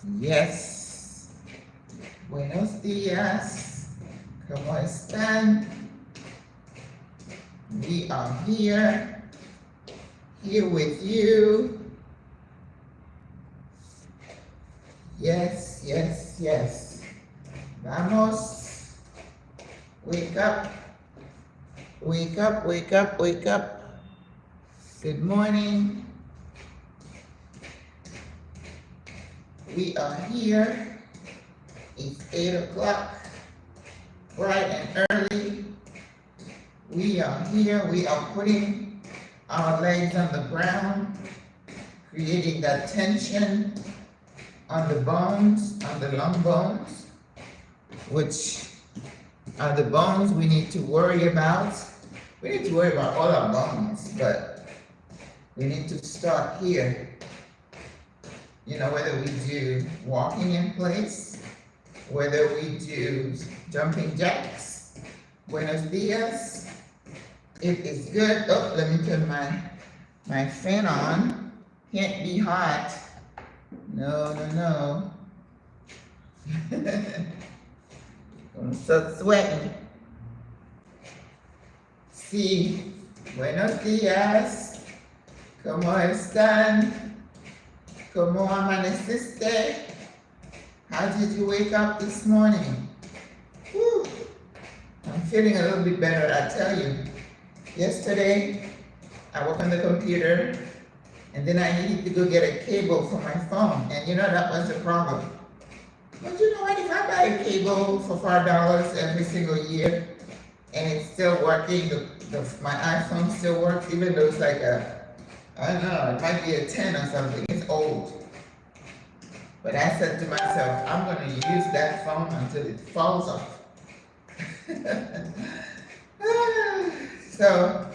Yes. Buenos dias. ¿Cómo están? We are here with you. Yes, yes, yes. Vamos. Wake up. Wake up, wake up, wake up. Good morning. We are here. It's 8 o'clock, bright and early. We are here. We are putting our legs on the ground, creating that tension on the bones, on the lung bones, which are the bones we need to worry about. We need to worry about all our bones, but we need to start here. You know, whether we do walking in place, whether we do jumping jacks. Buenos dias. It is good. Oh, let me turn my fan on. Can't be hot. No, no, no. I'm so sweating. Sí. Buenos días. ¿Cómo están? ¿Cómo amaneciste? How did you wake up this morning? Whew. I'm feeling a little bit better, I tell you. Yesterday, I worked on the computer, and then I needed to go get a cable for my phone, and you know that was the problem. But you know what, if I buy a cable for $5 every single year, and it's still working, my iPhone still works, even though it's like I don't know, it might be a 10 or something, it's old. But I said to myself, I'm gonna use that phone until it falls off. So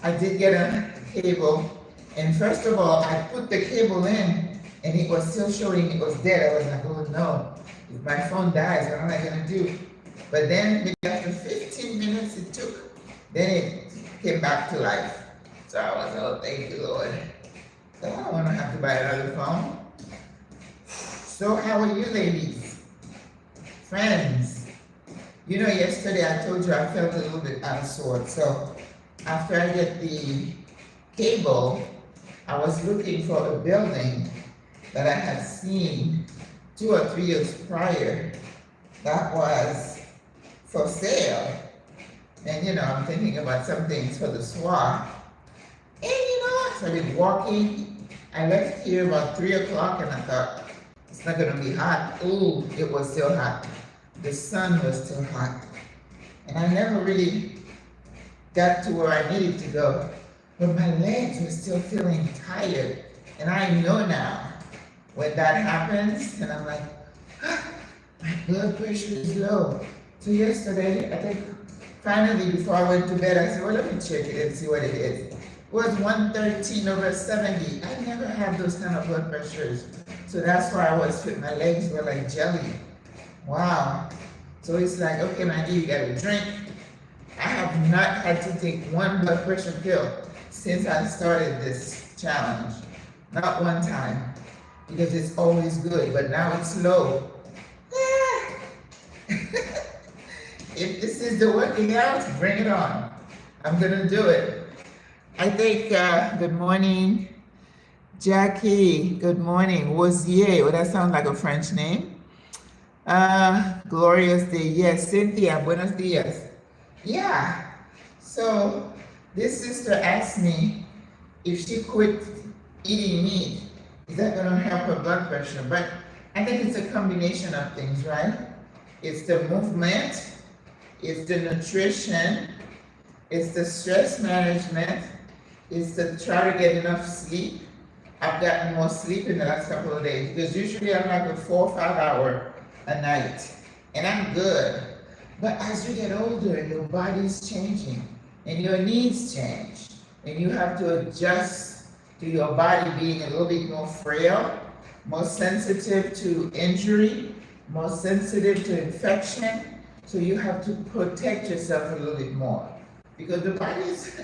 I did get a cable, and first of all, I put the cable in, and it was still showing it was dead. I was like, oh no, if my phone dies, what am I gonna do? But then maybe after 15 minutes it took, then it came back to life. So I was, oh, thank you, Lord. So I don't wanna have to buy another phone. So how are you ladies? Friends? You know, yesterday I told you I felt a little bit out of sorts. So after I get the cable, I was looking for a building that I had seen 2 or 3 years prior that was for sale. And you know, I'm thinking about some things for the SWRA. And you know, I started walking. I left here about 3 o'clock and I thought, it's not gonna be hot. Ooh, it was still hot. The sun was still hot. And I never really got to where I needed to go. But my legs were still feeling tired. And I know now when that happens, and I'm like, my blood pressure is low. So yesterday, I think finally before I went to bed, I said, well, let me check it and see what it is. It was 113/70. I never had those kind of blood pressures. So that's why my legs were like jelly. Wow. So it's like, okay, my dear, you gotta drink. I have not had to take one blood pressure pill since I started this challenge. Not one time. Because it's always good, but now it's low. If this is the working out, bring it on. I'm gonna do it. I think, good morning, Jackie, good morning. Wozier, would that sound like a French name? Glorious day, yes. Cynthia, buenos dias. Yeah, so this sister asked me if she quit eating meat, is that gonna help her blood pressure? But I think it's a combination of things, right? It's the movement, it's the nutrition, it's the stress management, it's to try to get enough sleep. I've gotten more sleep in the last couple of days because usually I'm like a 4 or 5 hour a night, and I'm good. But as you get older, your body's changing and your needs change, and you have to adjust to your body being a little bit more frail, more sensitive to injury, more sensitive to infection. So you have to protect yourself a little bit more because the body is,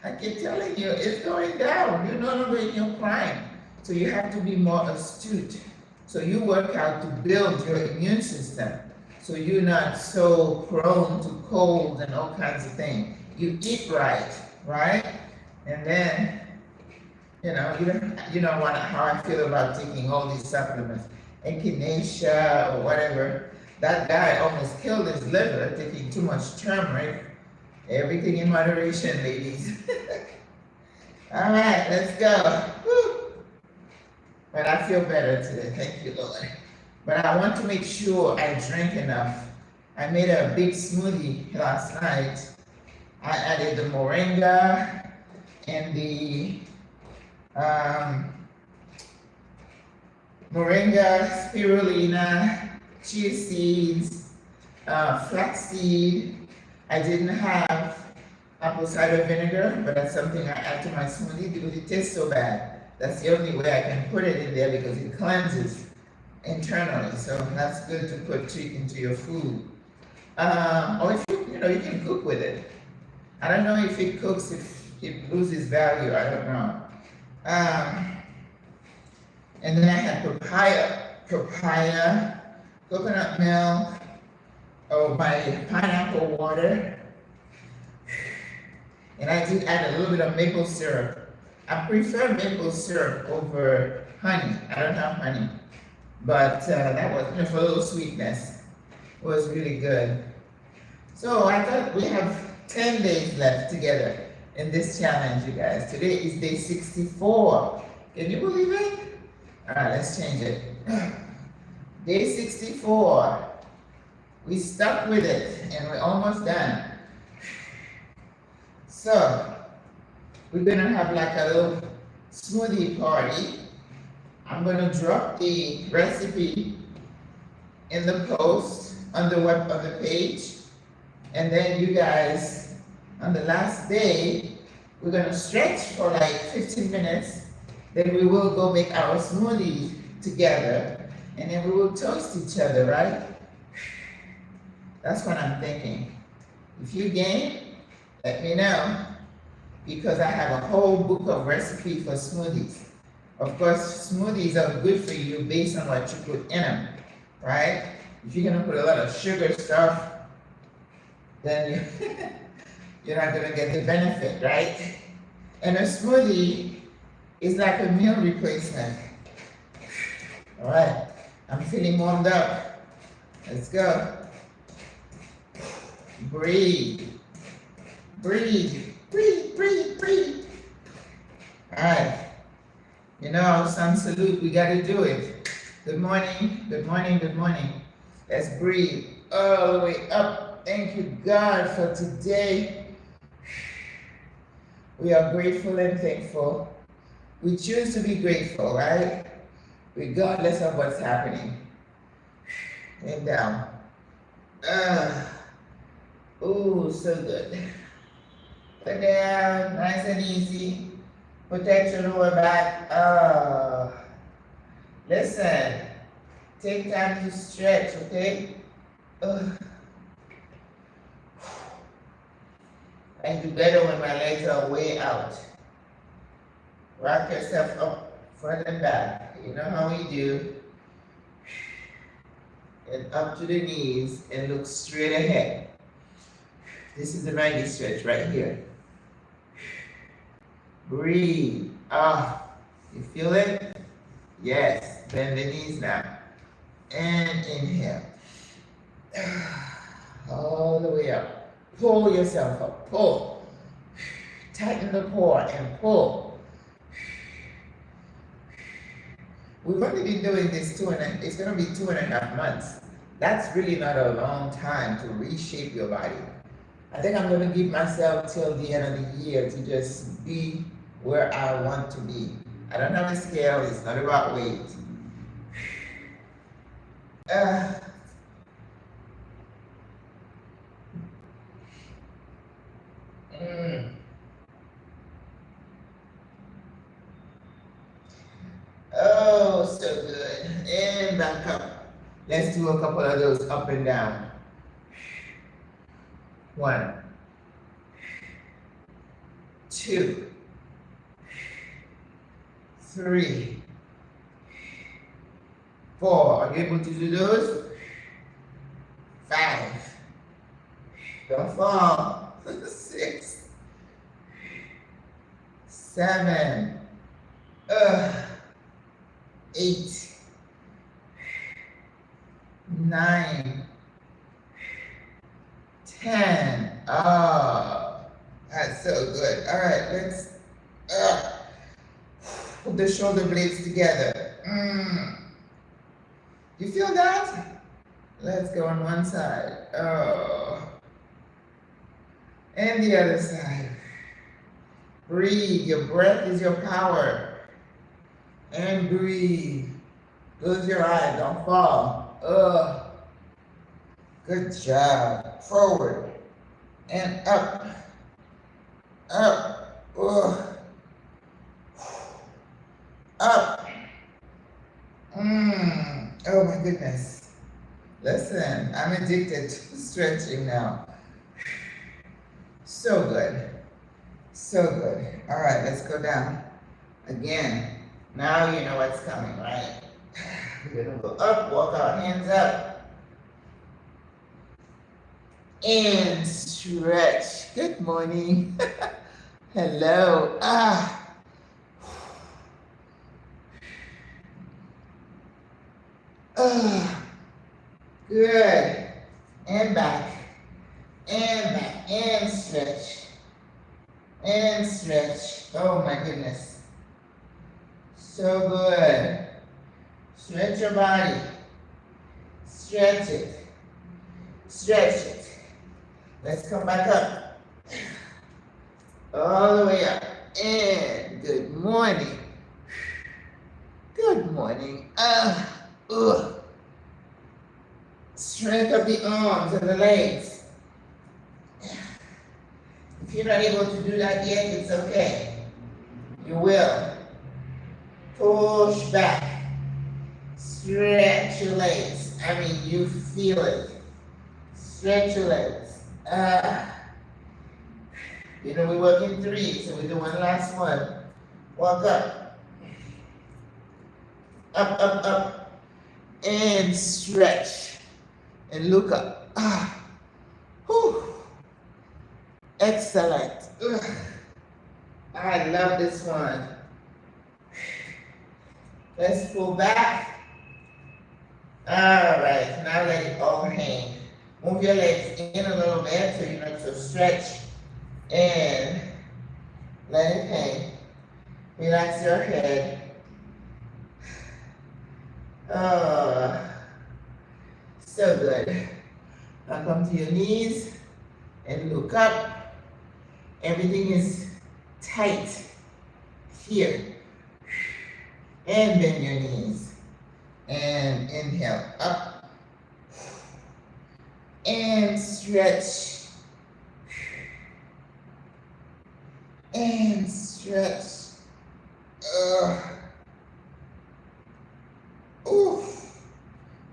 I keep telling you, it's going down. You're no longer in your prime. So you have to be more astute So you work out to build your immune system. So you're not so prone to colds and all kinds of things. You eat right, right? And then, you know what, how I feel about taking all these supplements, echinacea or whatever. That guy almost killed his liver taking too much turmeric. Everything in moderation, ladies. All right, let's go. Woo. But I feel better today, thank you, Lord. But I want to make sure I drink enough. I made a big smoothie last night. I added the moringa and the moringa, spirulina, chia seeds, flaxseed. I didn't have apple cider vinegar, but that's something I add to my smoothie because it tastes so bad. That's the only way I can put it in there because it cleanses internally. So that's good to put into your food. Or if you can cook with it. I don't know if it cooks, if it loses value, I don't know. And then I had papaya, coconut milk, my pineapple water. And I did add a little bit of maple syrup. I prefer maple syrup over honey. I don't have honey. But that was for a little sweetness. It was really good. So I thought we have 10 days left together in this challenge, you guys. Today is day 64. Can you believe it? All right, let's change it. Day 64. We stuck with it and we're almost done. So we're gonna have like a little smoothie party. I'm gonna drop the recipe in the post on the page, and then you guys on the last day we're gonna stretch for like 15 minutes. Then we will go make our smoothie together, and then we will toast each other, right? That's what I'm thinking. If you game, let me know, because I have a whole book of recipes for smoothies. Of course, smoothies are good for you based on what you put in them, right? If you're gonna put a lot of sugar stuff, then you're not gonna get the benefit, right? And a smoothie is like a meal replacement. All right, I'm feeling warmed up. Let's go. Breathe. Breathe. Breathe, breathe, breathe. All right. Sun salute, we got to do it. Good morning, good morning, good morning. Let's breathe all the way up. Thank you, God, for today. We are grateful and thankful. We choose to be grateful, right? Regardless of what's happening. And down. Oh, so good. Put down, nice and easy. Protect your lower back. Listen, take time to stretch, okay? I do better when my legs are way out. Rock yourself up, front and back. You know how we do. And up to the knees and look straight ahead. This is the 90 stretch right here. Breathe. You feel it? Yes. Bend the knees now. And inhale. All the way up. Pull yourself up. Pull. Tighten the core and pull. We've only been doing this it's going to be 2.5 months. That's really not a long time to reshape your body. I think I'm going to give myself till the end of the year to just be where I want to be. I don't have a scale, it's not about weight. Oh, so good. And back up. Let's do a couple of those up and down. 1, 2, 3, 4. Are you able to do those? 5. Don't fall. 6. 7. 8. 9. 10. Oh, that's so good. All right, let's put the shoulder blades together. You feel that? Let's go on one side. Oh. And the other side. Breathe. Your breath is your power. And breathe. Close your eyes. Don't fall. Good job. Forward. And up. Up. Up. Oh my goodness. Listen, I'm addicted to stretching now. So good. So good. All right, let's go down. Again. Now you know what's coming, right? We're going to go up, walk our hands up. And stretch. Good morning. Hello. Good. And back. And back. And stretch. And stretch. Oh my goodness. So good. Stretch your body. Stretch it. Stretch it. Let's come back up. All the way up. And good morning. Good morning. Strength of the arms and the legs. If you're not able to do that yet, it's okay. You will. Push back. Stretch your legs. I mean, you feel it. Stretch your legs. You know, we work in 3, so we do one last one. Walk up. Up, up, up. And stretch. And look up. Whew. Excellent. I love this one. Let's pull back. All right, now let it all hang. Move your legs in a little bit so you're not so stretched. And let it hang. Relax your head. Oh, so good. Now come to your knees and look up. Everything is tight here. And bend your knees. And inhale up. And stretch. And stretch. Oof.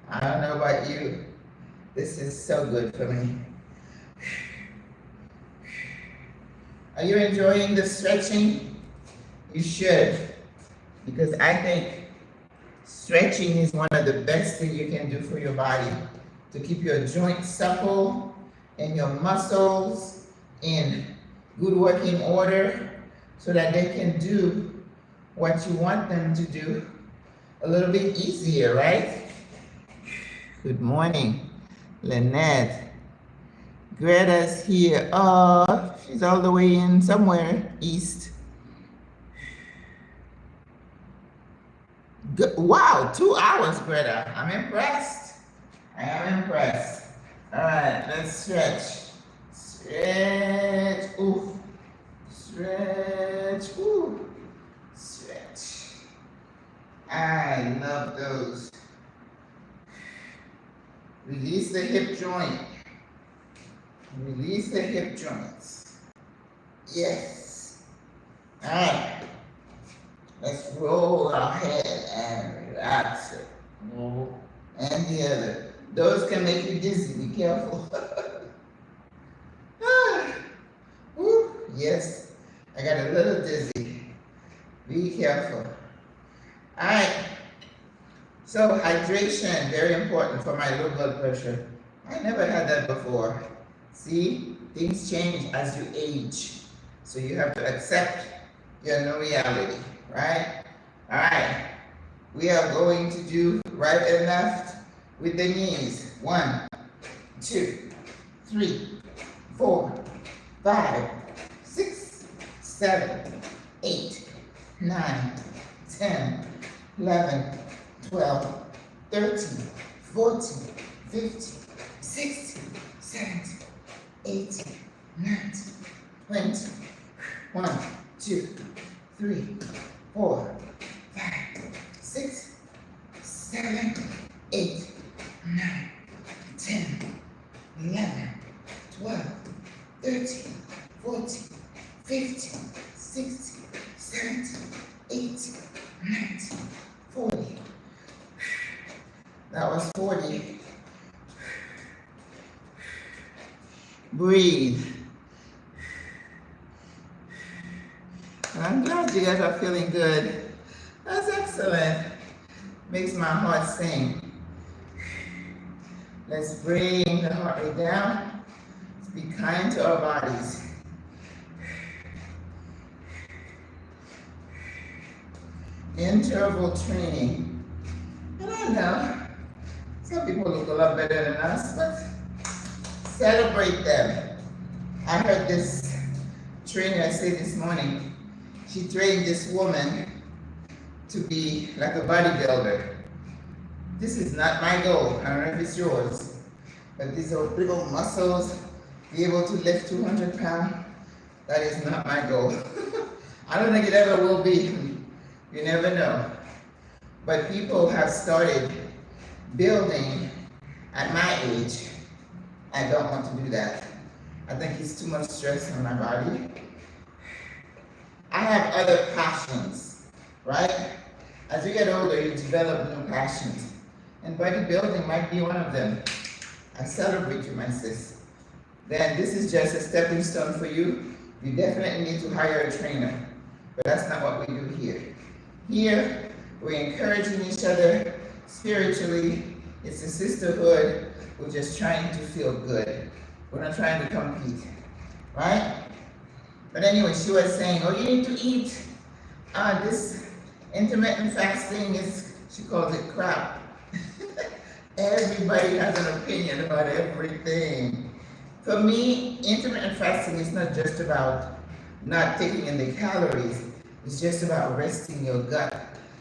I don't know about you. This is so good for me. Are you enjoying the stretching? You should. Because I think stretching is one of the best things you can do for your body to keep your joints supple and your muscles in good working order so that they can do what you want them to do a little bit easier, right? Good morning, Lynette. Greta's here. Oh, she's all the way in somewhere east. Good. Wow, 2 hours, Greta. I'm impressed. I am impressed. All right, let's stretch. Stretch. Ooh. Stretch. Ooh. Stretch. I love those. Release the hip joint. Release the hip joints. Yes. All right. Let's roll our head and relax it. And the other. Those can make you dizzy. Be careful. Woo. Yes. I got a little dizzy. Be careful. All right. So hydration, very important for my low blood pressure. I never had that before. See, things change as you age. So you have to accept your new reality, right? All right, we are going to do right and left with the knees. 1, 2, 3, 4, 5, 6, 7, 8, 9, 10, 11, 12, 13, 14, 15, 16, 17, 18, 19, 20. 1, 2, 3, 4, 5, 6, 7, 8, 9, 10, 11, 12, 13, 14, 15, 16, 17, 18, 19, 40. That was 40. Breathe. I'm glad you guys are feeling good. That's excellent. Makes my heart sing. Let's bring the heart rate down. Let's be kind to our bodies. Interval training. I don't know. Some people look a lot better than us, but celebrate them. I heard this trainer say this morning, she trained this woman to be like a bodybuilder. This is not my goal. I don't know if it's yours, but these are big old muscles, be able to lift 200 pounds. That is not my goal. I don't think it ever will be. You never know. But people have started building at my age. I don't want to do that. I think it's too much stress on my body. I have other passions, right? As you get older, you develop new passions. And bodybuilding might be one of them. I celebrate you, my sis. Then this is just a stepping stone for you. You definitely need to hire a trainer. But that's not what we do here. Here, we're encouraging each other spiritually. It's a sisterhood. We're just trying to feel good. We're not trying to compete, right? But anyway, she was saying, oh, you need to eat. This intermittent fasting is, she calls it crap. Everybody has an opinion about everything. For me, intermittent fasting is not just about not taking in the calories. It's just about resting your gut.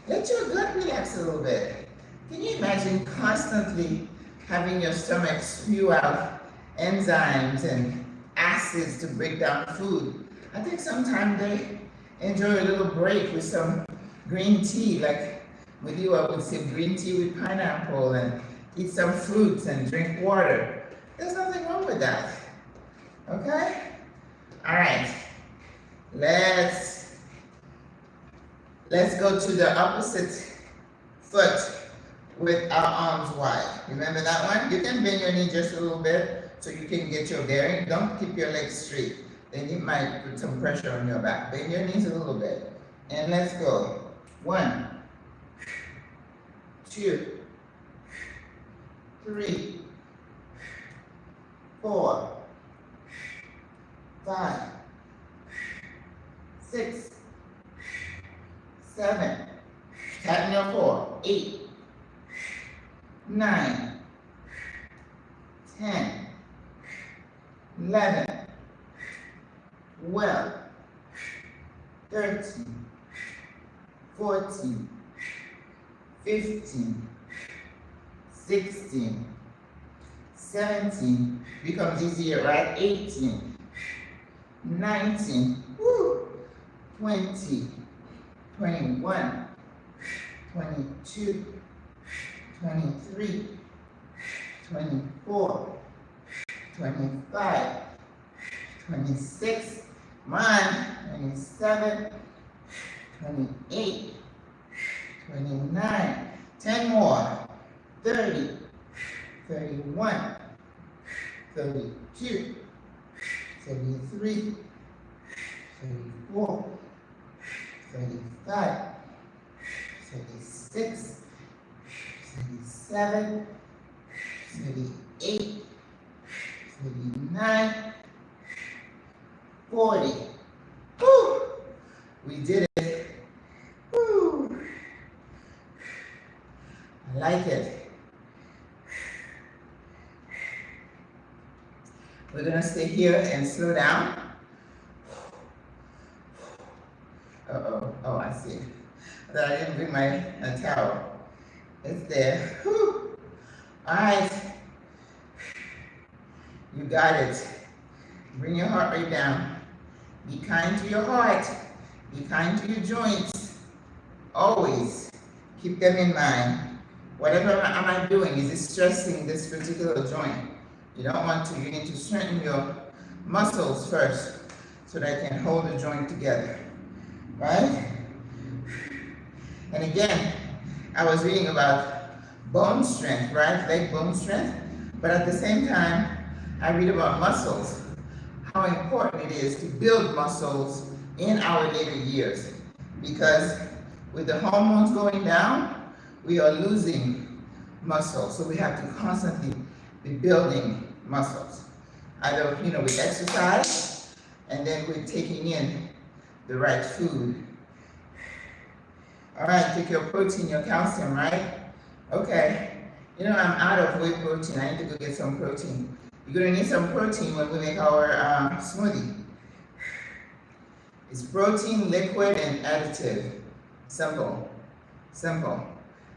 Let your gut relax a little bit. Can you imagine constantly having your stomach spew out enzymes and acids to break down food? I think sometimes they enjoy a little break with some green tea. Like with you, I would say green tea with pineapple and eat some fruits and drink water. There's nothing wrong with that. Okay? All right. Let's go to the opposite foot with our arms wide. Remember that one? You can bend your knee just a little bit so you can get your bearing. Don't keep your legs straight. Then you might put some pressure on your back. Bend your knees a little bit. And let's go. 1, 2, 3, 4, 5, 6, 7, tighten your core, 8, 9, 10, 11, 12, 13, 14, 15, 16, 17, becomes easier, right? 18, 19, 20, 21, 22, 23, 24, 25, 26, 27, 28, 29, 10 more, 30, 31, 32, 33, 34, 35, 36, 7, maybe 8, maybe 9, 40. Woo! We did it. Woo! I like it. We're gonna stay here and slow down. Oh, I see. I thought I didn't bring my towel. It's there. Whew. All right. You got it. Bring your heart rate down. Be kind to your heart. Be kind to your joints. Always keep them in mind. Whatever am I doing? Is it stressing this particular joint? You don't want to. You need to strengthen your muscles first so that it can hold the joint together. Right? And again, I was reading about bone strength, right? Leg bone strength. But at the same time, I read about muscles, how important it is to build muscles in our later years. Because with the hormones going down, we are losing muscle. So we have to constantly be building muscles. Either, with exercise, and then we're taking in the right food. All right, take your protein, your calcium, right? Okay. I'm out of whey protein. I need to go get some protein. You're going to need some protein when we make our smoothie. It's protein, liquid, and additive. Simple. Simple.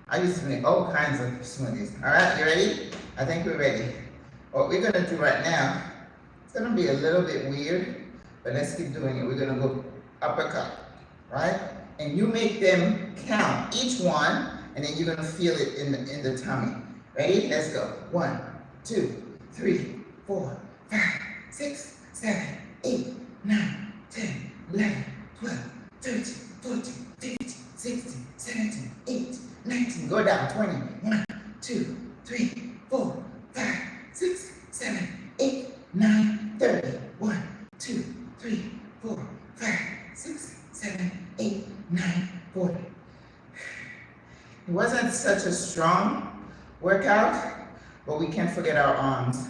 I used to make all kinds of smoothies. All right, you ready? I think we're ready. What we're going to do right now, it's going to be a little bit weird, but let's keep doing it. We're going to go uppercut, right? And you make them count, each one, and then you're going to feel it in the tummy. Ready? Let's go. 1, 2, 3, 4, 5, 6, 7, 8, 9, 10, 11, 12, 13, 14, 15, 16, 17, 18, 19. Go down. 20. 1, 2, 3, 4, 5, 6, 7, 8, 9, 30. 1, 2, 3, 4, 5, 6, 7, 8, 9, 40. It wasn't such a strong workout, but we can't forget our arms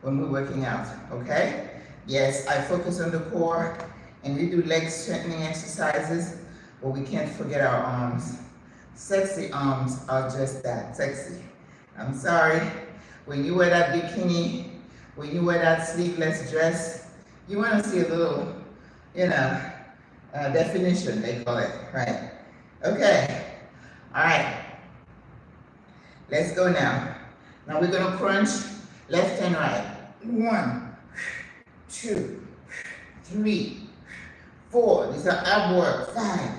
when we're working out, okay? Yes, I focus on the core and we do leg strengthening exercises, but we can't forget our arms. Sexy arms are just that, sexy. I'm sorry, when you wear that bikini, when you wear that sleeveless dress, you want to see a little, definition, they call it, right? Okay, all right, let's go now. Now we're gonna crunch left and right. 1, 2, 3, 4. These are ab work. 5,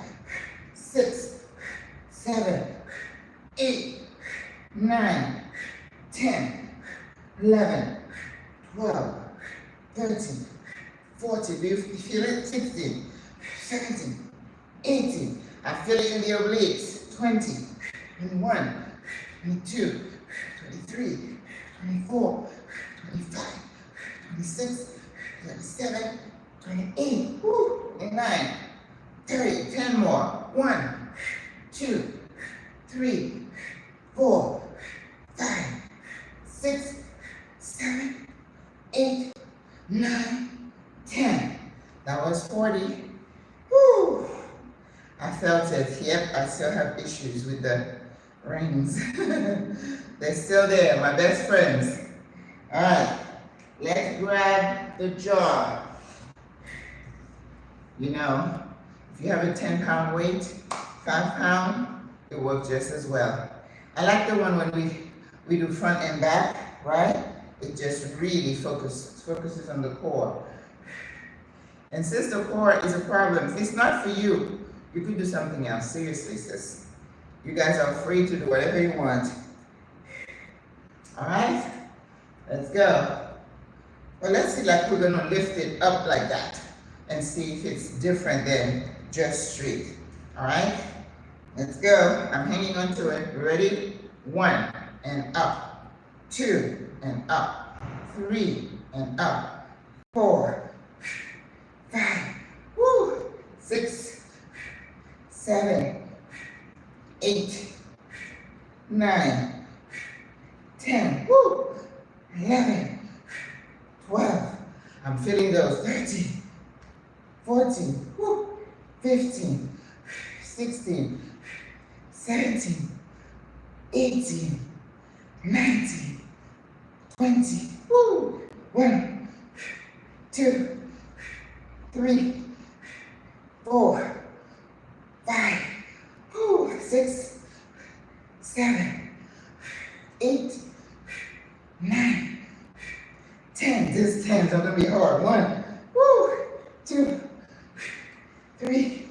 6, 7, 8, 9, 10, 11, 12, 13, 14. Do you feel it? 16, 17, 18. I feel it in the obliques. 20, 21, 22, 23, 24, 25, 26, 27, 28, 29, 30, 10 more. 1, 2, 3, 4, 5, 6, 7, 8, 9, 10. That was 40. Woo! I felt it. Yep, I still have issues with the rings. They're still there, my best friends. All right, let's grab the jaw. If you have a 10-pound weight, 5-pound, it works just as well. I like the one when we do front and back, right? It just really focuses on the core. And since the core is a problem, if it's not for you, you could do something else. Seriously, sis. You guys are free to do whatever you want. All right? Let's go. Well, let's see, like we're gonna lift it up like that and see if it's different than just straight. All right? Let's go. I'm hanging on to it. Ready? 1 and up. 2 and up. 3 and up. 4, 5, 6, 7, 8, 9, 10, woo, 11, 12, I'm feeling those, 13, 14, woo, 15, 16, 17, 18, 19, 20, woo, 1, 2, 3, 4, 5, woo, 6, 7, 8, 9, 10. This 10 is gonna be hard. 1, woo, 2, 3,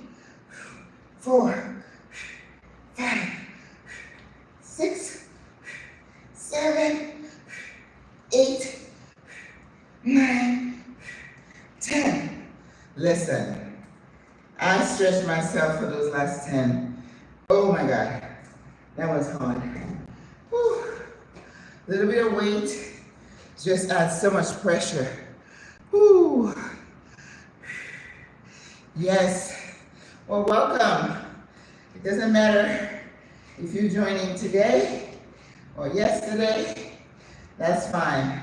4, 5, 6, 7, 8, 9, 10. Listen, I stretched myself for those last 10. Oh my God, that was hard. Whew. A little bit of weight just adds so much pressure. Whew. Yes. Well, welcome. It doesn't matter if you're joining today or yesterday, that's fine.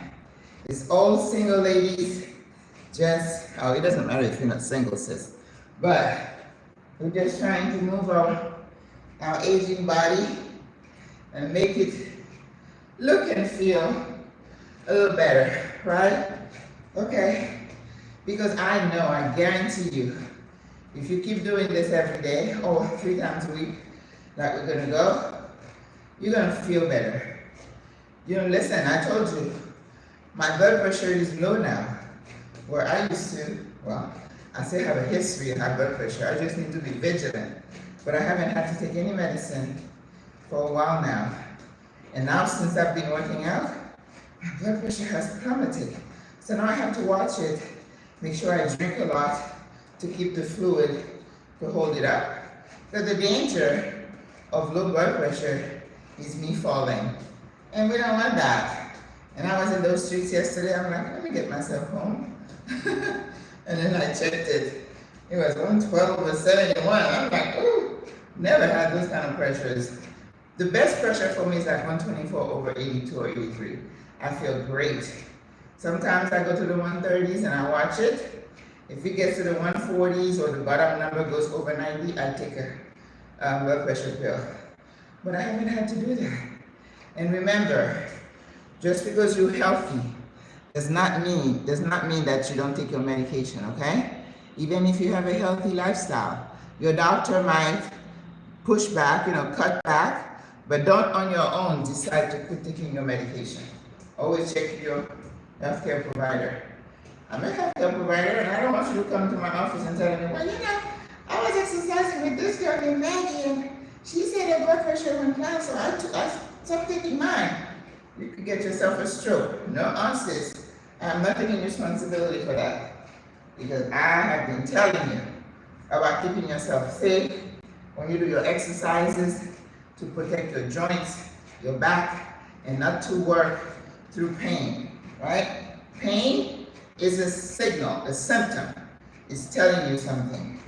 It's all single ladies, it doesn't matter if you're not single, sis, but we're just trying to move our aging body and make it look and feel a little better, right? Okay, because I know, I guarantee you, if you keep doing this every day or 3 times a week, like we're gonna go, you're gonna feel better. You know, listen, I told you, my blood pressure is low now. Where I used to, well, I still have a history of high blood pressure. I just need to be vigilant. But I haven't had to take any medicine for a while now. And now since I've been working out, my blood pressure has plummeted. So now I have to watch it, make sure I drink a lot to keep the fluid to hold it up. But the danger of low blood pressure is me falling. And we don't want that. And I was in those streets yesterday, I'm like, let me get myself home. And then I checked it. It was 112/71. I'm like, ooh, never had those kind of pressures. The best pressure for me is like 124/82 or 83. I feel great. Sometimes I go to the 130s and I watch it. If it gets to the 140s or the bottom number goes over 90, I take a blood pressure pill. But I haven't had to do that. And remember, just because you're healthy does not mean that you don't take your medication, okay? Even if you have a healthy lifestyle, your doctor might push back, cut back, but don't on your own decide to quit taking your medication. Always check your healthcare provider. I'm a healthcare provider, and I don't want you to come to my office and tell me, well, I was exercising with this girl named Maggie, and she said her blood pressure went down, so I stopped taking mine. You could get yourself a stroke. No answers. I'm not taking responsibility for that, because I have been telling you about keeping yourself safe when you do your exercises to protect your joints, your back, and not to work through pain, right? Pain is a signal, a symptom. It's telling you something,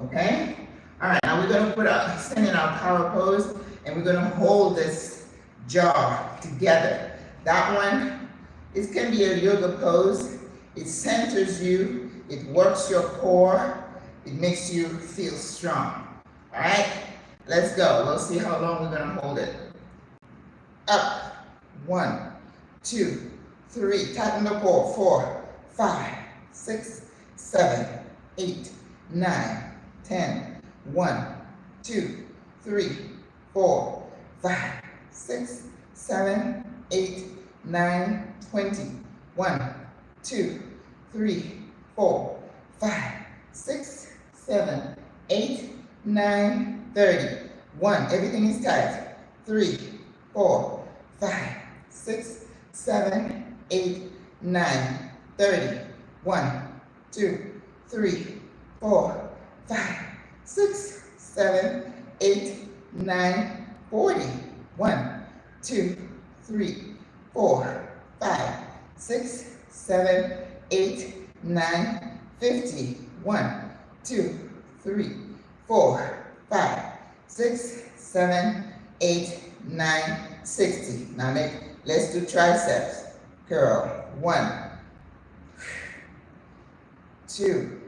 okay? All right, now we're gonna stand in our power pose, and we're gonna hold this jaw together. That one, it can be a yoga pose. It centers you, it works your core, it makes you feel strong. All right, let's go. We'll see how long we're gonna hold it. Up, 1, 2, 3, tighten the core, 4, 5, 6, 7, 8, 9, 10, 1, 2, 3, 4, 5, 6, 7, 8, 9, 20. 1, 2, 3, 4, 5, 6, 7, 8, 9, 30. 1, everything is tight. 3, 4, 5, 6, 7, 8, 9, 30. 1, 2, 3, 4, 5, 6, 7, 8, 9, 40. 1, 2, 3, 4, 5, 6, 7, 8, 9, 50. 1, 2, 3, 4, 5, 6, 7, 8, 9, 60. Now Let's do triceps curl. 1, 2,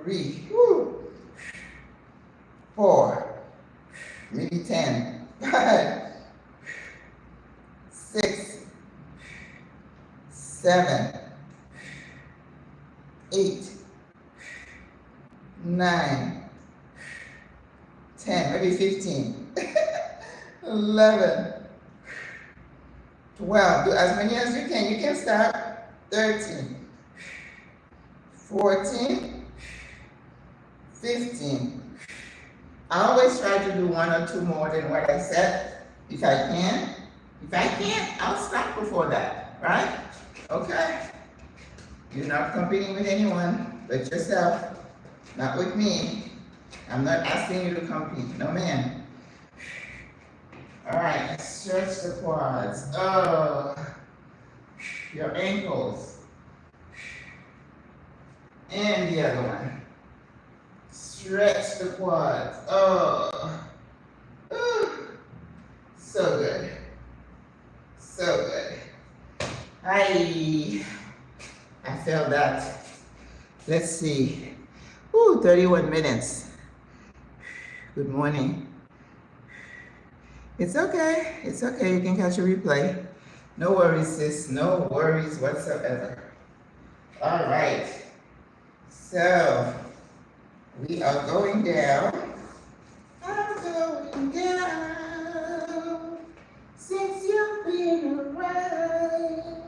3, 4, maybe 10, 5, 6, 7, 8, 9, 10, maybe 15, 11, 12. Do as many as you can. You can stop. 13, 14, 15. I always try to do 1 or 2 more than what I said, if I can. If I can't, I'll stop before that, right? Okay. You're not competing with anyone but yourself, not with me. I'm not asking you to compete, no ma'am. All right, stretch the quads. Oh, your ankles. And the other one. Stretch the quads. Oh, so good. So good. I felt that. Let's see. 31 minutes. Good morning. It's okay. It's okay. You can catch a replay. No worries, sis. No worries whatsoever. All right. So, we are going down. I'm going down since you've been around.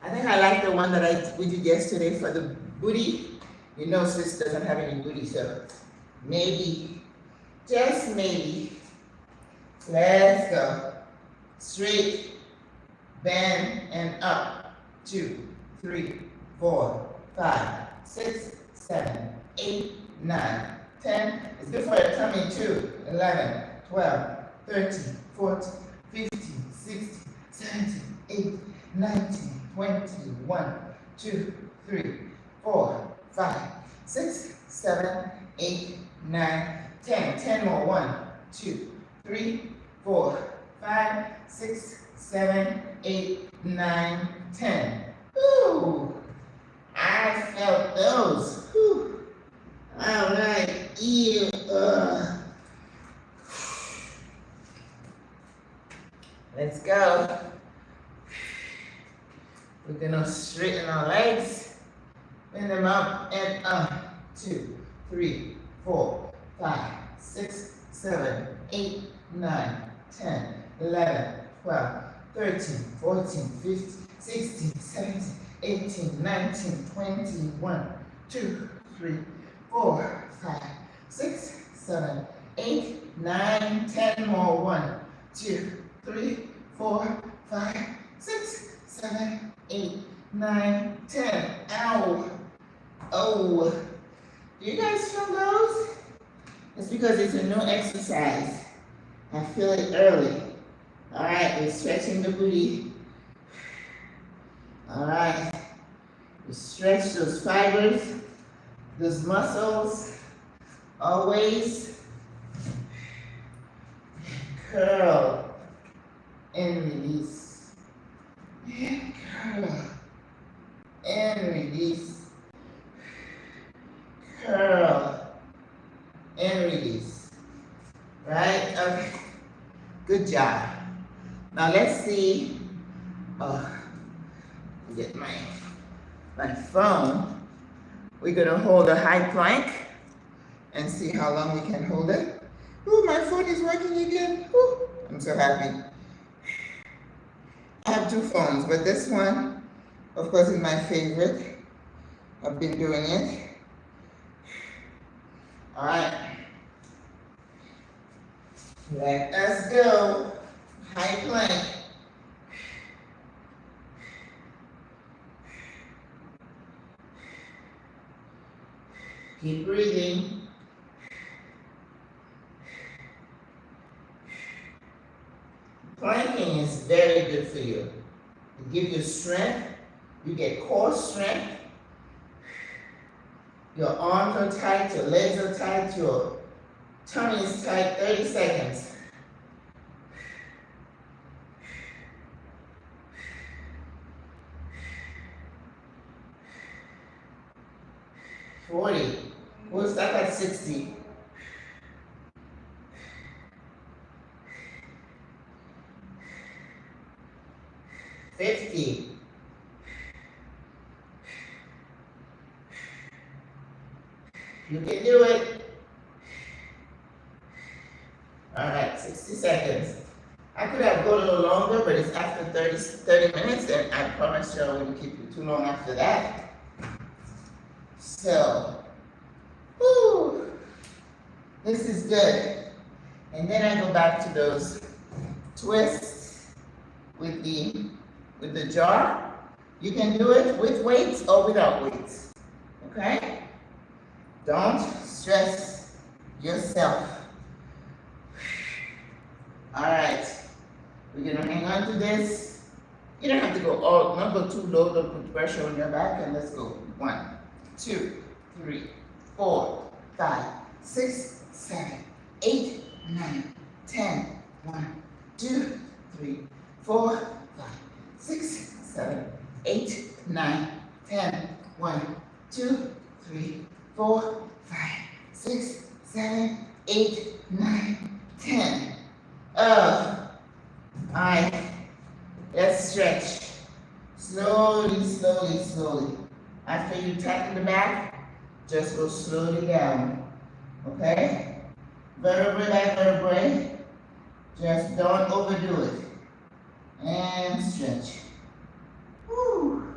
I think I like the one that we did yesterday for the booty. You know, sis doesn't have any booty, so maybe, just maybe. Let's go. Straight, bend, and up. 2, 3, 4, 5, 6, 7, 8, 9, 10. It's good for your tummy too. 11, 12, 13, 14, 15, 16, 17, 18, 19, 20, 1, 2, 3, 4, 5, 6, 7, 8, 9, 10. 10 more. 1, 2, 3, 4, 5, 6, 7, 8, 9, 10. Ooh, I felt those. Whew. All right, ew. Let's go. We're gonna straighten our legs, bend them up and up. 2, 3, 4, 5, 6, 7, 8, 9, 10, 11, 12, 13, 14, 15, 16, 17, 18, 19, 20, 1, 2, 3, 4, 5, 6, 7, 8, 9, 10 more. 1, 2, 3, 4, 5, 6, 7, 8, 9, 10. Ow. Oh. Do you guys feel those? It's because it's a new exercise. I feel it early. All right, we're stretching the booty. All right. We stretch those fibers, those muscles, always. Curl and release. And curl and release. Curl and release. Right? Okay. Good job. Now let's see. Get my phone. We're gonna hold a high plank and see how long we can hold it. Oh, my phone is working again. Ooh, I'm so happy. I have 2 phones, but this one, of course, is my favorite. I've been doing it. All right. Let us go. High plank. Keep breathing. Planking is very good for you. It gives you strength. You get core strength. Your arms are tight, your legs are tight, your tummy is tight. 30 seconds. 40. We'll stop at 60. 50. 'You can do it. All right, 60 seconds. I could have gone a little longer, but it's after 30 minutes, and I promise you I wouldn't keep you too long after that. So, whoo, this is good. And then I go back to those twists with the jar. You can do it with weights or without weights, okay? Don't stress yourself. All right, we're gonna hang on to this. You don't have to not go too low, don't put pressure on your back, and let's go. 1, 2, 3, 4, 5, 6, 7, 8, 9, 10. 1, 2, 3, 4, 5, 6, 7, 8, 9, 10. 1, 2, 3, 4, 5, 6, 7, 8, 9, 10. Alright, let's stretch. Slowly, slowly, slowly. After you tackle the back, just go slowly down. Okay? Vertebrae by vertebrae. Just don't overdo it. And stretch. Whew.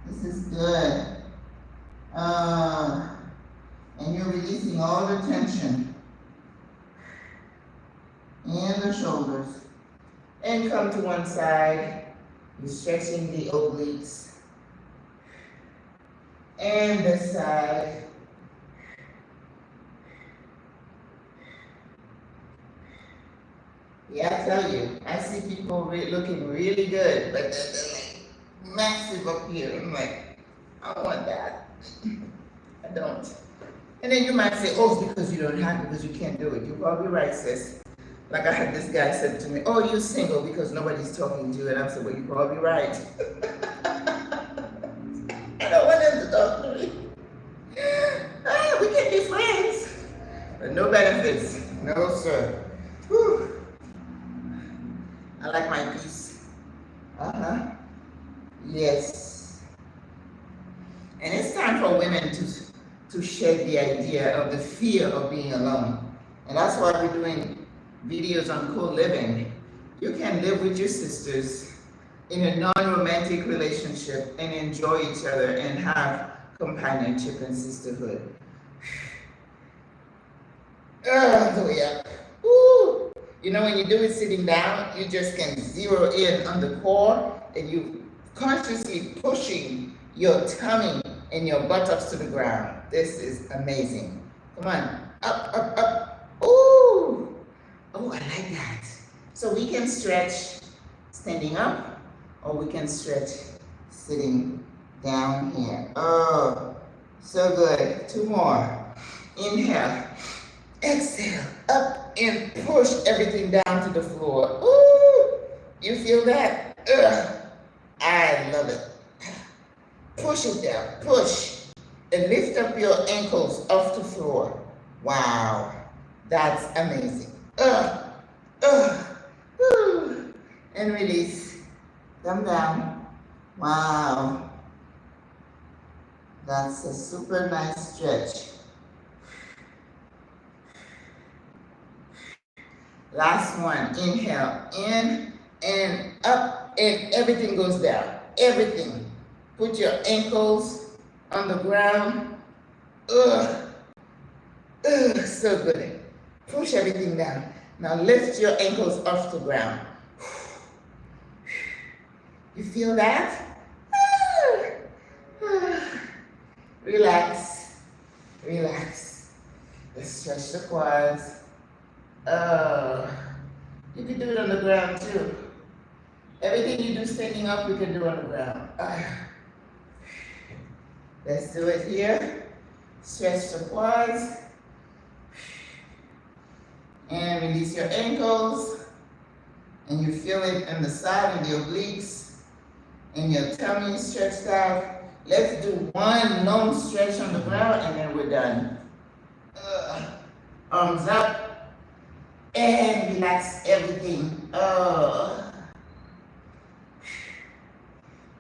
This is good. And you're releasing all the tension in the shoulders. And come to one side. You're stretching the obliques. And this side. Yeah, I tell you, I see people looking really good, but they're like massive up here. I'm like, I want that. I don't. And then you might say, oh, it's because you don't have it, because you can't do it. You're probably right, sis. Like I had this guy said to me, oh, you're single because nobody's talking to you. And I said, well, you're probably right. I don't want them to talk to me. We can be friends. But no benefits. No, sir. Whew. I like my peace. Yes. And it's time for women to shed the idea of the fear of being alone. And that's why we're doing videos on co-living. You can live with your sisters in a non-romantic relationship and enjoy each other and have companionship and sisterhood. Yeah. Woo. You know, when you do it sitting down, you just can zero in on the core and you consciously pushing your tummy and your buttocks to the ground. This is amazing. Come on, up, up, up. Ooh. Oh, I like that. So we can stretch standing up or we can stretch sitting down here. Oh, so good. 2 more. Inhale. Exhale, up and push everything down to the floor. Ooh, you feel that? I love it. Push it down, push. And lift up your ankles off the floor. Wow, that's amazing. And release. Come down. Wow. That's a super nice stretch. Last one, inhale, in and up, and everything goes down, everything. Put your ankles on the ground. So good. Push everything down. Now lift your ankles off the ground. You feel that? Relax, relax. Let's stretch the quads. You can do it on the ground too. Everything you do standing up, you can do on the ground. Let's do it here. Stretch the quads. And release your ankles. And you feel it in the side of the obliques. And your tummy is stretched out. Let's do one long stretch on the ground and then we're done. Arms up and relax everything.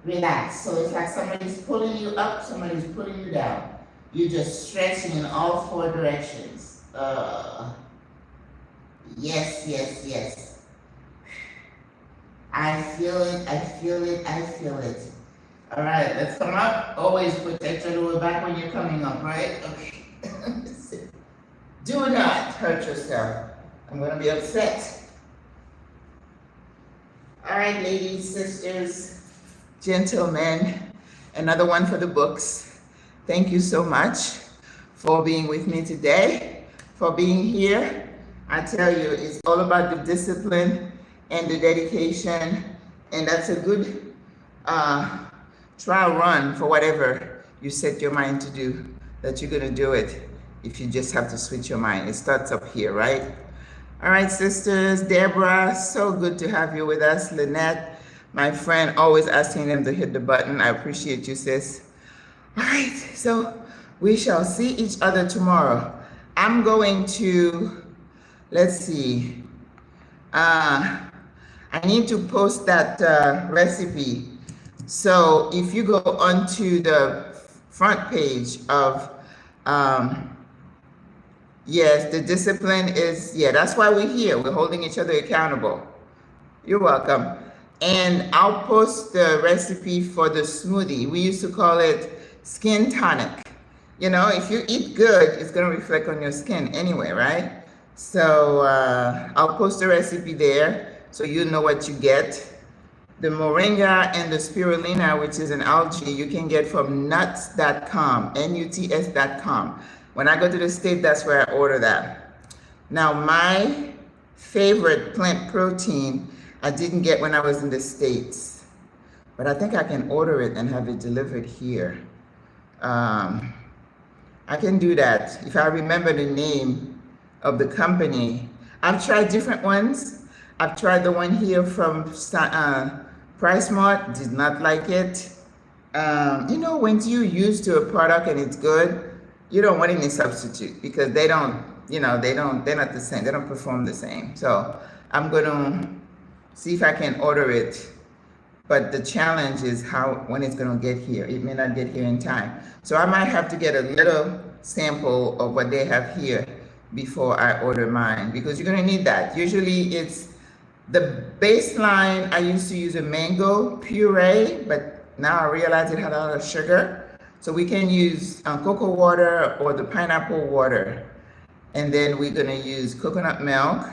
Relax. So it's like somebody's pulling you up, somebody's pulling you down. You're just stretching in all four directions. Yes, yes, yes. I feel it, I feel it, I feel it. All right, let's come up. Always protect your lower back when you're coming up, right? Okay. Do not hurt yourself. I'm going to be upset. All right, ladies, sisters, gentlemen, another one for the books. Thank you so much for being with me today, for being here. I tell you, it's all about the discipline and the dedication, and that's a good trial run for whatever you set your mind to do, that you're going to do it if you just have to switch your mind. It starts up here, right? All right, sisters, Deborah, so good to have you with us. Lynette, my friend, always asking them to hit the button. I appreciate you, sis. All right, so we shall see each other tomorrow. I'm going to, let's see, I need to post that recipe. So if you go onto the front page of, yes, the discipline is, yeah, that's why we're here. We're holding each other accountable. You're welcome. And I'll post the recipe for the smoothie. We used to call it skin tonic. You know, if you eat good, it's going to reflect on your skin anyway, right? So I'll post the recipe there so you know what you get. The moringa and the spirulina, which is an algae, you can get from nuts.com, nuts.com. When I go to the state, that's where I order that. Now, my favorite plant protein, I didn't get when I was in the States, but I think I can order it and have it delivered here. I can do that if I remember the name of the company. I've tried different ones. I've tried the one here from PriceSmart, did not like it. You know, when you're used to a product and it's good, you don't want any substitute because they don't, you know, they're not the same. They don't perform the same. So I'm going to see if I can order it. But the challenge is when it's going to get here. It may not get here in time. So I might have to get a little sample of what they have here before I order mine, because you're going to need that. Usually it's the baseline. I used to use a mango puree, but now I realize it had a lot of sugar. So we can use cocoa water or the pineapple water. And then we're going to use coconut milk,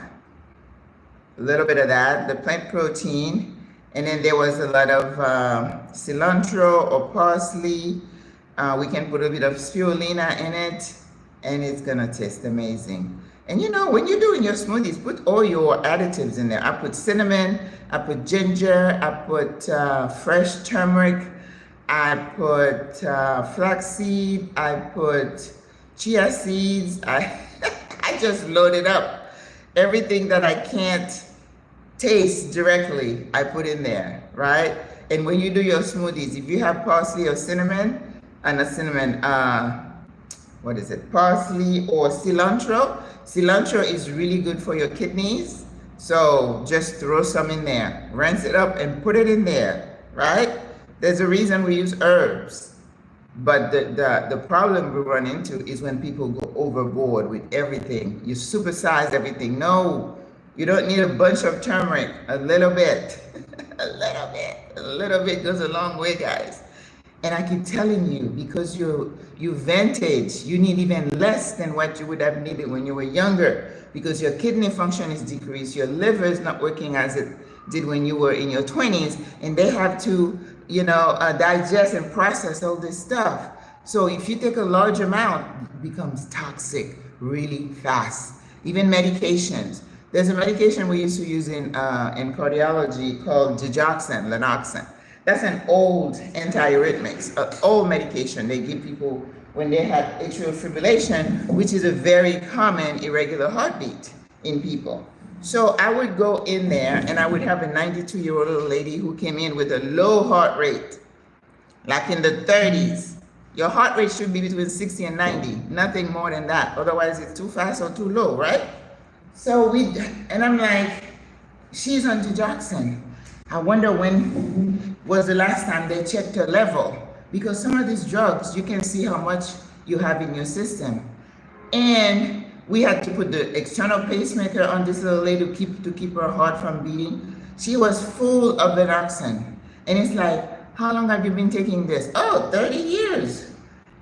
a little bit of that, the plant protein. And then there was a lot of cilantro or parsley. We can put a bit of spirulina in it, and it's going to taste amazing. And you know, when you're doing your smoothies, put all your additives in there. I put cinnamon, I put ginger, I put fresh turmeric, I put flaxseed, I put chia seeds. I just loaded up everything that I can't taste directly, I put in there, right? And when you do your smoothies, if you have parsley or cinnamon, what is it? Parsley or cilantro. Cilantro is really good for your kidneys. So just throw some in there, rinse it up and put it in there, right? There's a reason we use herbs. But the problem we run into is when people go overboard with everything. You supersize everything. No, you don't need a bunch of turmeric. A little bit, a little bit goes a long way, guys. And I keep telling you, because you vintage, you need even less than what you would have needed when you were younger, because your kidney function is decreased, your liver is not working as it did when you were in your 20s, and they have to, you know, digest and process all this stuff. So if you take a large amount, it becomes toxic really fast. Even medications. There's a medication we used to use in cardiology called digoxin, lanoxin. That's an old antiarrhythmics, old medication they give people when they have atrial fibrillation, which is a very common irregular heartbeat in people. So I would go in there and I would have a 92-year-old little lady who came in with a low heart rate, like in the 30s. Your heart rate should be between 60 and 90, nothing more than that. Otherwise, it's too fast or too low, right? So and I'm like, she's on digoxin. I wonder when was the last time they checked her level, because some of these drugs, you can see how much you have in your system. And we had to put the external pacemaker on this little lady to keep her heart from beating. She was full of digoxin. And it's like, how long have you been taking this? Oh, 30 years.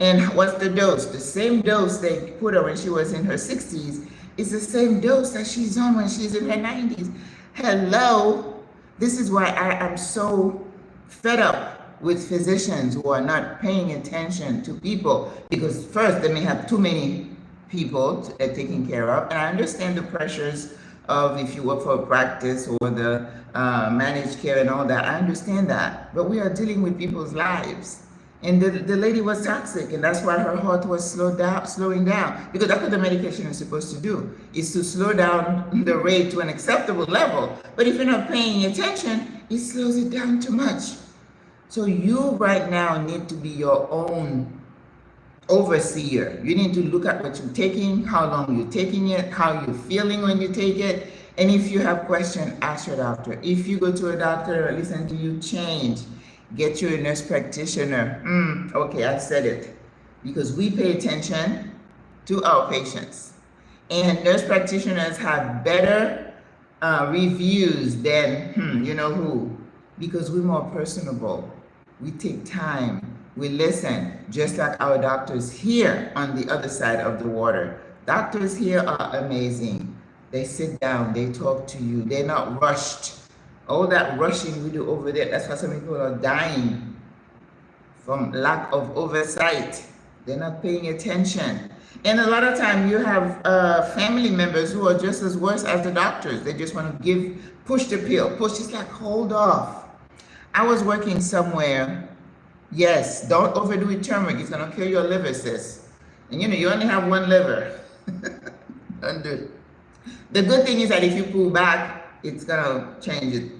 And what's the dose? The same dose they put her when she was in her 60s is the same dose that she's on when she's in her 90s. Hello. This is why I am so fed up with physicians who are not paying attention to people, because first, they may have too many people taking care of. And I understand the pressures of if you work for a practice or the managed care and all that. I understand that. But we are dealing with people's lives. And the lady was toxic, and that's why her heart was slowing down. Because that's what the medication is supposed to do, is to slow down the rate to an acceptable level. But if you're not paying attention, it slows it down too much. So you right now need to be your own overseer. You need to look at what you're taking, how long you're taking it, how you're feeling when you take it. And if you have questions, ask your doctor. If you go to a doctor, listen to you, change. Get you a nurse practitioner. Okay, I said it. Because we pay attention to our patients. And nurse practitioners have better reviews than you know who. Because we're more personable. We take time. We listen, just like our doctors here on the other side of the water. Doctors here are amazing. They sit down, they talk to you. They're not rushed. All that rushing we do over there, that's why so many people are dying from lack of oversight. They're not paying attention. And a lot of time you have family members who are just as worse as the doctors. They just want to push the pill, it's like, hold off. I was working somewhere. Yes, don't overdo it, turmeric. It's gonna kill your liver, sis. And you only have one liver. Don't do it. The good thing is that if you pull back, it's gonna change it,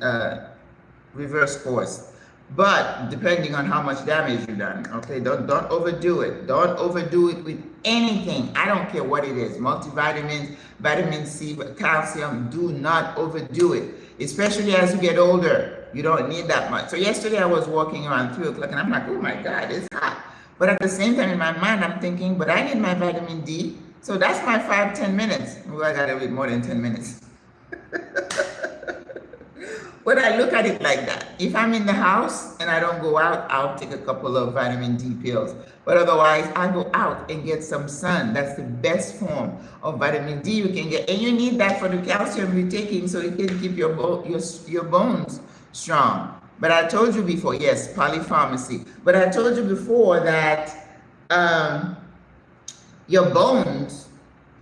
reverse course. But depending on how much damage you've done, okay, don't overdo it. Don't overdo it with anything. I don't care what it is. Multivitamins, vitamin C, calcium, do not overdo it. Especially as you get older. You don't need that much. So yesterday I was walking around 3 o'clock and I'm like, oh my God, it's hot. But at the same time in my mind, I'm thinking, but I need my vitamin D. So that's my 5-10 minutes. Well, I gotta wait more than 10 minutes. But I look at it like that. If I'm in the house and I don't go out, I'll take a couple of vitamin D pills. But otherwise, I go out and get some sun. That's the best form of vitamin D you can get. And you need that for the calcium you're taking so it can keep your bones strong. But I told you before, yes, polypharmacy. But I told you before that your bones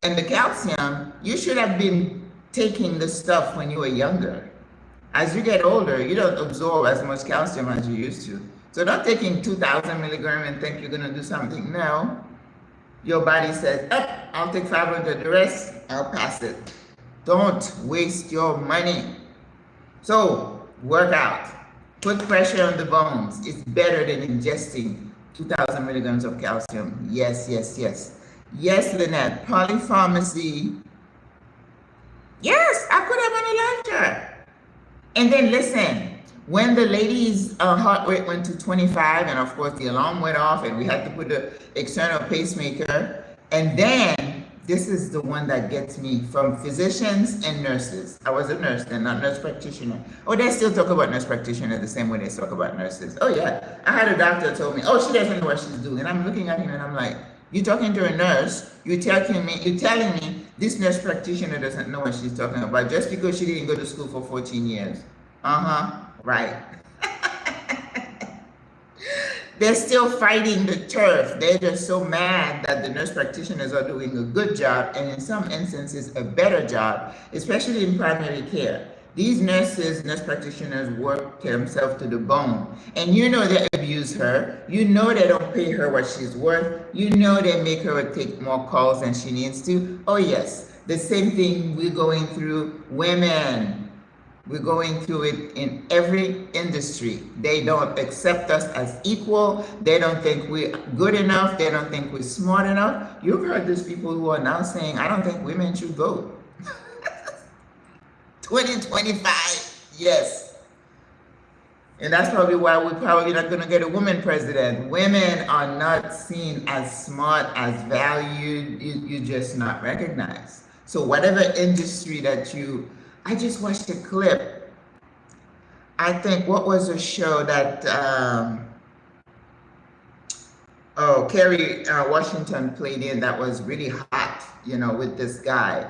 and the calcium, you should have been taking the stuff when you were younger. As you get older, you don't absorb as much calcium as you used to. So not taking 2,000 milligrams and think you're gonna do something. No, your body says, I'll take 500, the rest, I'll pass it. Don't waste your money. So work out, put pressure on the bones. It's better than ingesting 2,000 milligrams of calcium. Yes, yes, yes. Yes, Lynette, polypharmacy. Yes, I could have on a live chart. And then listen, when the lady's heart rate went to 25, and of course the alarm went off and we had to put the external pacemaker, and then this is the one that gets me from physicians and nurses. I was a nurse then, not nurse practitioner. Oh, they still talk about nurse practitioner the same way they talk about nurses. Oh yeah, I had a doctor who told me, oh, she doesn't know what she's doing. And I'm looking at him and I'm like, you're talking to a nurse, you're telling me this nurse practitioner doesn't know what she's talking about just because she didn't go to school for 14 years. Right. They're still fighting the turf. They're just so mad that the nurse practitioners are doing a good job, and in some instances a better job, especially in primary care. These nurse practitioners work themselves to the bone. And you know they abuse her. You know they don't pay her what she's worth. You know they make her take more calls than she needs to. Oh yes, the same thing we're going through. Women, We're going through it in every industry. They don't accept us as equal. They don't think we're good enough. They don't think we're smart enough. You've heard these people who are now saying, I don't think women should vote. 2025, yes. And that's probably why we're probably not going to get a woman president. Women are not seen as smart, as valued. You're just not recognized. So whatever industry that I just watched a clip. I think, what was a show that, Kerry Washington played in that was really hot, with this guy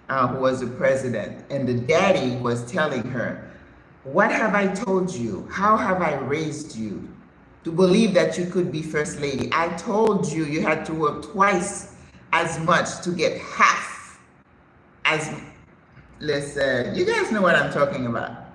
who was the president. And the daddy was telling her, what have I told you? How have I raised you to believe that you could be first lady? I told you you had to work twice as much to get half as. Listen, you guys know what I'm talking about.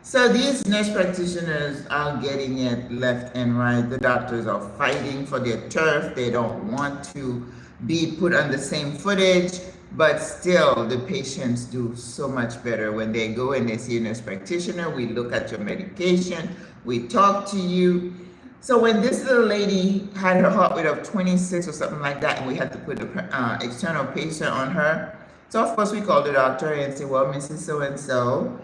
So these nurse practitioners are getting it left and right. The doctors are fighting for their turf. They don't want to be put on the same footage, but still the patients do so much better when they go and they see a nurse practitioner. We look at your medication, we talk to you. So when this little lady had her heart rate of 26 or something like that, and we had to put an external patient on her, so of course we called the doctor and said, well, Mrs. So-and-so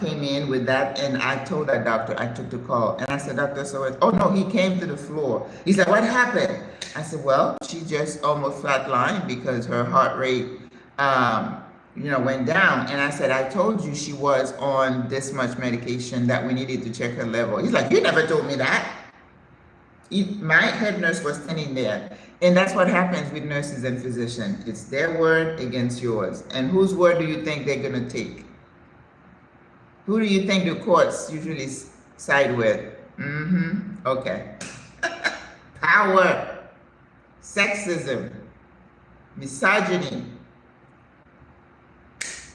came in with that, and I told that doctor, I took the call, and I said, Dr. So-and-so, oh no, he came to the floor. He said, what happened? I said, well, she just almost flatlined because her heart rate, went down. And I said, I told you she was on this much medication that we needed to check her level. He's like, you never told me that. My head nurse was standing there. And that's what happens with nurses and physicians. It's their word against yours. And whose word do you think they're going to take? Who do you think the courts usually side with? Okay. Power, sexism, misogyny.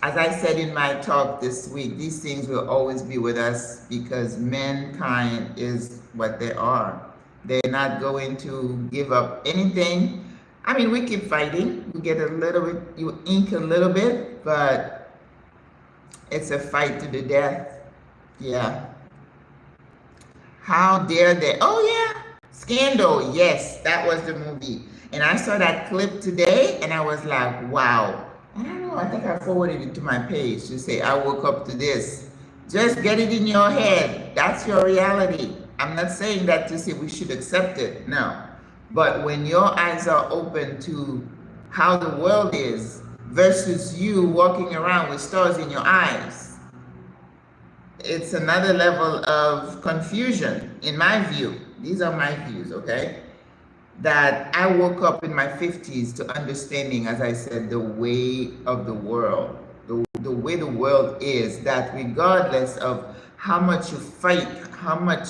As I said in my talk this week, these things will always be with us because mankind is what they are. They're not going to give up anything. I mean, we keep fighting. We get a little bit, you ink a little bit, but it's a fight to the death. Yeah. How dare they? Oh, yeah. Scandal. Yes, that was the movie. And I saw that clip today and I was like, wow. I don't know. I think I forwarded it to my page to say, I woke up to this. Just get it in your head. That's your reality. I'm not saying that to say we should accept it, no. But when your eyes are open to how the world is versus you walking around with stars in your eyes, it's another level of confusion, in my view. These are my views, okay? That I woke up in my 50s to understanding, as I said, the way of the world, the way the world is, that regardless of how much you fight, how much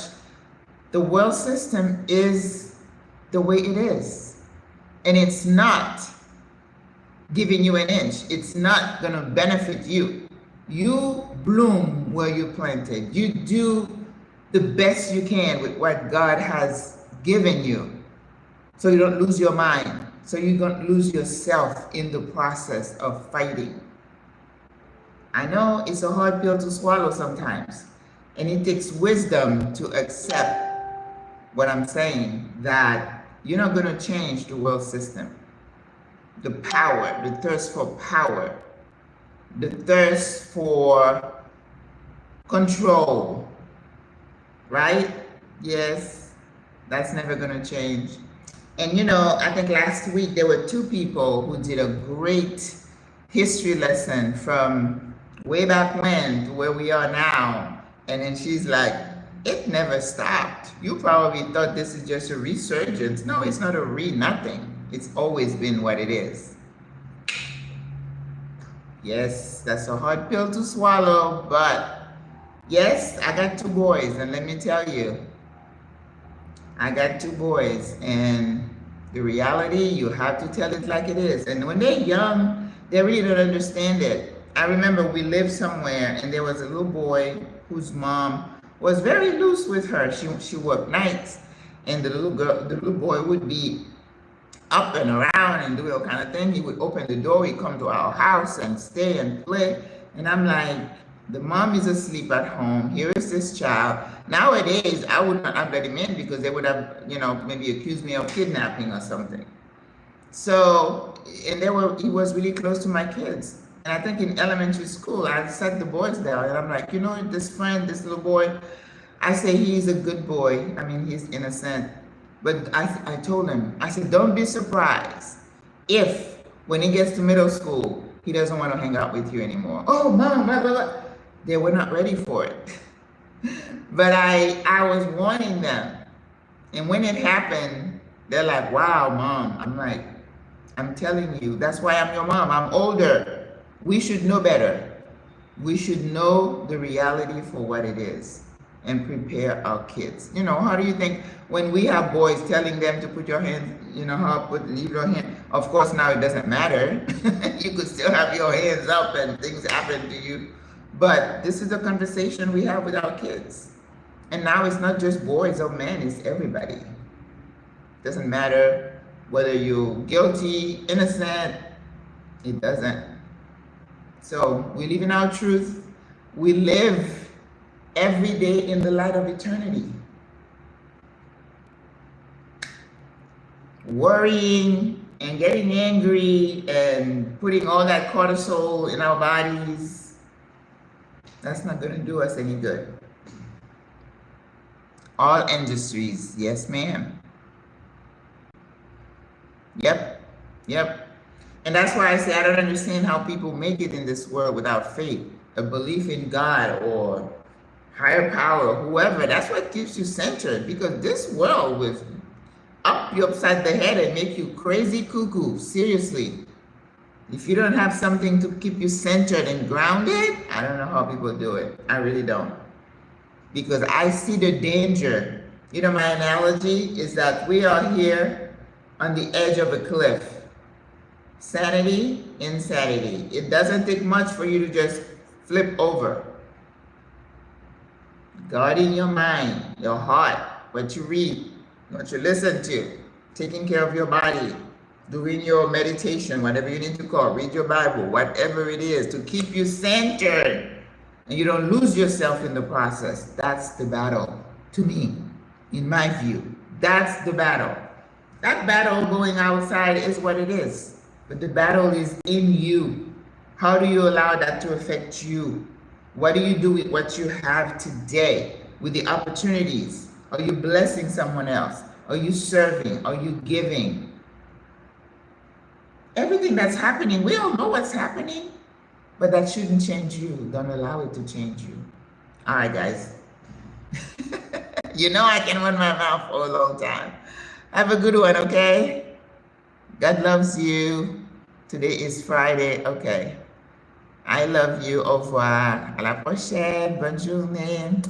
the world system is the way it is. And it's not giving you an inch. It's not going to benefit you. You bloom where you planted. You do the best you can with what God has given you, so you don't lose your mind, so you don't lose yourself in the process of fighting. I know it's a hard pill to swallow sometimes, and it takes wisdom to accept what I'm saying, that you're not going to change the world system. The power, the thirst for power, the thirst for control, right? Yes, that's never going to change. And I think last week there were two people who did a great history lesson from way back when to where we are now. And then she's like, it never stopped. You probably thought this is just a resurgence. No, it's not a nothing. It's always been what it is. Yes, that's a hard pill to swallow, but yes, I got two boys, and let me tell you, I got two boys, and the reality, you have to tell it like it is. And when they're young, they really don't understand it. I remember we lived somewhere, and there was a little boy whose mom was very loose with her. She worked nights, and the little boy would be up and around and do all kind of thing. He would open the door, he'd come to our house and stay and play. And I'm like, The mom is asleep at home. Here is this child. Nowadays, I would not have let him in because they would have, maybe accused me of kidnapping or something. So, and he was really close to my kids. And I think in elementary school, I sat the boys down and I'm like, this little boy, I say he's a good boy. I mean, he's innocent. But I told him, I said, don't be surprised if when he gets to middle school, he doesn't want to hang out with you anymore. Oh, mom, blah, blah, blah. They were not ready for it. But I was warning them. And when it happened, they're like, wow, mom. I'm like, I'm telling you, that's why I'm your mom. I'm older. We should know better. We should know the reality for what it is and prepare our kids. How do you think when we have boys telling them to put your hands, leave your hand? Of course, now it doesn't matter. You could still have your hands up and things happen to you. But this is a conversation we have with our kids. And now it's not just boys or men, it's everybody. Doesn't matter whether you're guilty, innocent, it doesn't. So we live in our truth. We live every day in the light of eternity. Worrying and getting angry and putting all that cortisol in our bodies, that's not going to do us any good. All industries, yes ma'am. Yep. And that's why I say I don't understand how people make it in this world without faith, a belief in God or higher power, or whoever. That's what keeps you centered, because this world will up you upside the head and make you crazy cuckoo. Seriously. If you don't have something to keep you centered and grounded, I don't know how people do it. I really don't. Because I see the danger. My analogy is that we are here on the edge of a cliff. Sanity, insanity. It doesn't take much for you to just flip over. Guarding your mind, your heart, what you read, what you listen to, taking care of your body, doing your meditation, whatever you need to call, read your Bible, whatever it is, to keep you centered and you don't lose yourself in the process. That's the battle, to me, in my view. That's the battle. That battle going outside is what it is. But the battle is in you. How do you allow that to affect you? What do you do with what you have today, with the opportunities? Are you blessing someone else? Are you serving? Are you giving? Everything that's happening, we all know what's happening, but that shouldn't change you. Don't allow it to change you. All right, guys. I can run my mouth for a long time. Have a good one, okay? God loves you. Today is Friday. Okay. I love you. Au revoir. À la prochaine. Bonne journée.